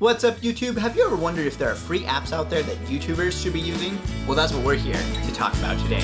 What's up YouTube? Have you ever wondered if there are free apps out there that YouTubers should be using? Well, that's what we're here to talk about today.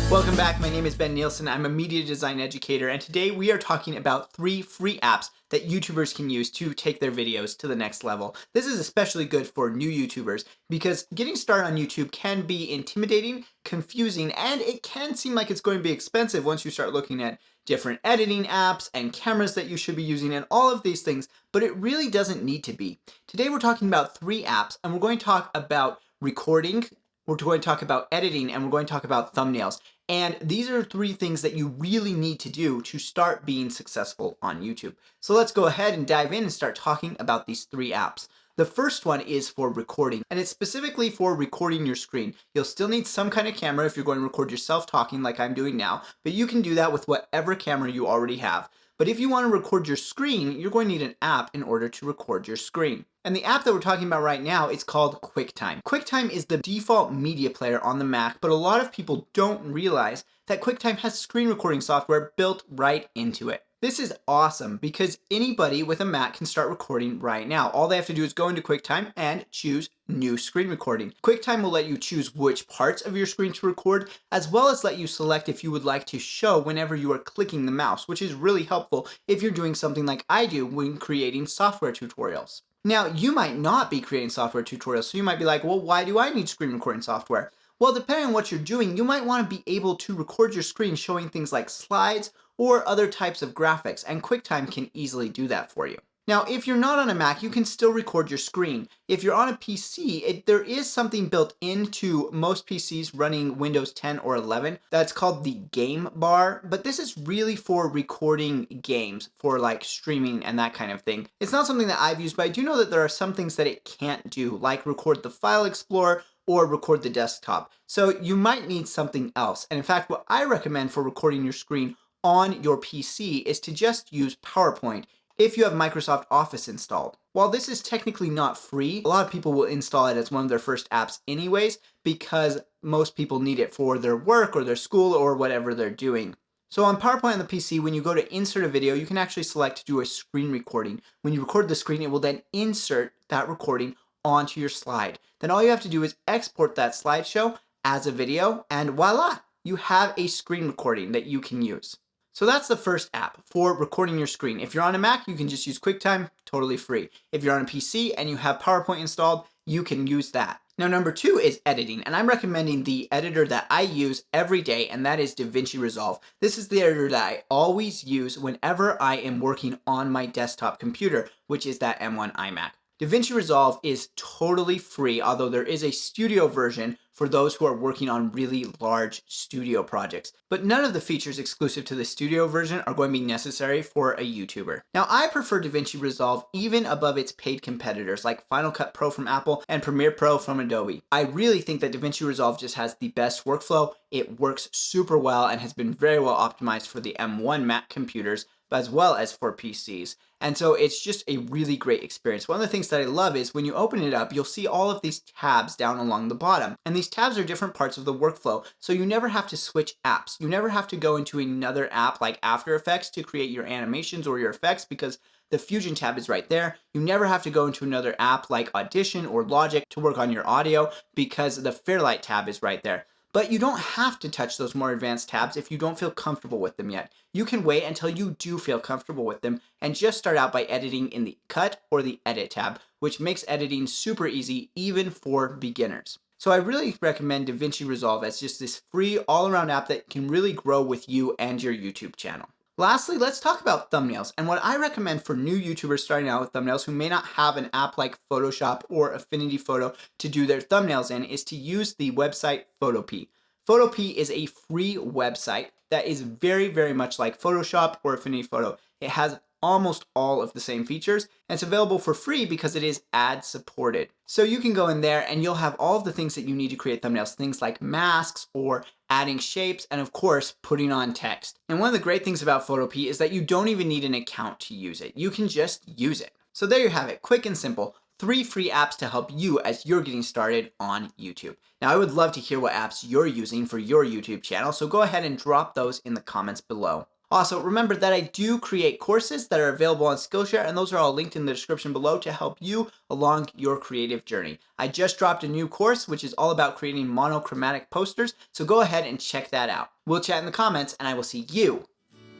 Welcome back, my name is Ben Nielsen. I'm a media design educator, and today we are talking about 3 free apps that YouTubers can use to take their videos to the next level. This is especially good for new YouTubers because getting started on YouTube can be intimidating, confusing, and it can seem like it's going to be expensive once you start looking at different editing apps and cameras that you should be using and all of these things, but it really doesn't need to be. Today we're talking about 3 apps, and we're going to talk about recording, we're going to talk about editing, and we're going to talk about thumbnails. And these are 3 things that you really need to do to start being successful on YouTube. So let's go ahead and dive in and start talking about these 3 apps. The first one is for recording, and it's specifically for recording your screen. You'll still need some kind of camera if you're going to record yourself talking like I'm doing now, but you can do that with whatever camera you already have. But if you want to record your screen, you're going to need an app in order to record your screen. And the app that we're talking about right now is called Quicktime. Quicktime is the default media player on the Mac, but a lot of people don't realize that Quicktime has screen recording software built right into it. This is awesome because anybody with a Mac can start recording right now. All they have to do is go into QuickTime and choose New Screen Recording. QuickTime will let you choose which parts of your screen to record, as well as let you select if you would like to show whenever you are clicking the mouse, which is really helpful if you're doing something like I do when creating software tutorials. Now, you might not be creating software tutorials, so you might be like, well, why do I need screen recording software? Well, depending on what you're doing, you might want to be able to record your screen showing things like slides or other types of graphics, and QuickTime can easily do that for you. Now, if you're not on a Mac, you can still record your screen. If you're on a PC, there is something built into most PCs running Windows 10 or 11 that's called the game bar, but this is really for recording games, for like streaming and that kind of thing. It's not something that I've used, but I do know that there are some things that it can't do, like record the file explorer or record the desktop. So you might need something else. And in fact, what I recommend for recording your screen on your PC is to just use PowerPoint if you have Microsoft Office installed. While this is technically not free, a lot of people will install it as one of their first apps anyways, because most people need it for their work or their school or whatever they're doing. So on PowerPoint on the PC, when you go to insert a video, you can actually select to do a screen recording. When you record the screen, it will then insert that recording onto your slide. Then all you have to do is export that slideshow as a video, and voila, you have a screen recording that you can use. So that's the first app for recording your screen. If you're on a Mac, you can just use QuickTime, totally free. If you're on a PC and you have PowerPoint installed, you can use that. Now, number 2 is editing, and I'm recommending the editor that I use every day, and that is DaVinci Resolve. This is the editor that I always use whenever I am working on my desktop computer, which is that M1 iMac. DaVinci Resolve is totally free, although there is a studio version for those who are working on really large studio projects. But none of the features exclusive to the studio version are going to be necessary for a YouTuber. Now, I prefer DaVinci Resolve even above its paid competitors like Final Cut Pro from Apple and Premiere Pro from Adobe. I really think that DaVinci Resolve just has the best workflow. It works super well and has been very well optimized for the M1 Mac computers, as well as for PCs. And so it's just a really great experience. One of the things that I love is when you open it up, you'll see all of these tabs down along the bottom. And these tabs are different parts of the workflow. So you never have to switch apps. You never have to go into another app like After Effects to create your animations or your effects because the Fusion tab is right there. You never have to go into another app like Audition or Logic to work on your audio because the Fairlight tab is right there. But you don't have to touch those more advanced tabs if you don't feel comfortable with them yet. You can wait until you do feel comfortable with them and just start out by editing in the Cut or the Edit tab, which makes editing super easy even for beginners. So I really recommend DaVinci Resolve as just this free all-around app that can really grow with you and your YouTube channel. Lastly, let's talk about thumbnails. And what I recommend for new YouTubers starting out with thumbnails who may not have an app like Photoshop or Affinity Photo to do their thumbnails in is to use the website Photop. Photop is a free website that is very, very much like Photoshop or Affinity Photo. It has almost all of the same features, and it's available for free because it is ad supported. So you can go in there and you'll have all of the things that you need to create thumbnails, things like masks or adding shapes, and of course, putting on text. And one of the great things about Photop is that you don't even need an account to use it. You can just use it. So there you have it, quick and simple. 3 free apps to help you as you're getting started on YouTube. Now, I would love to hear what apps you're using for your YouTube channel, so go ahead and drop those in the comments below. Also, remember that I do create courses that are available on Skillshare, and those are all linked in the description below to help you along your creative journey. I just dropped a new course, which is all about creating monochromatic posters, so go ahead and check that out. We'll chat in the comments, and I will see you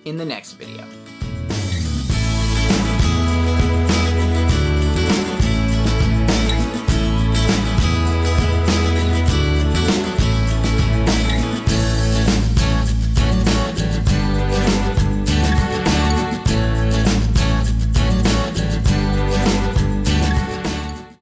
in the next video.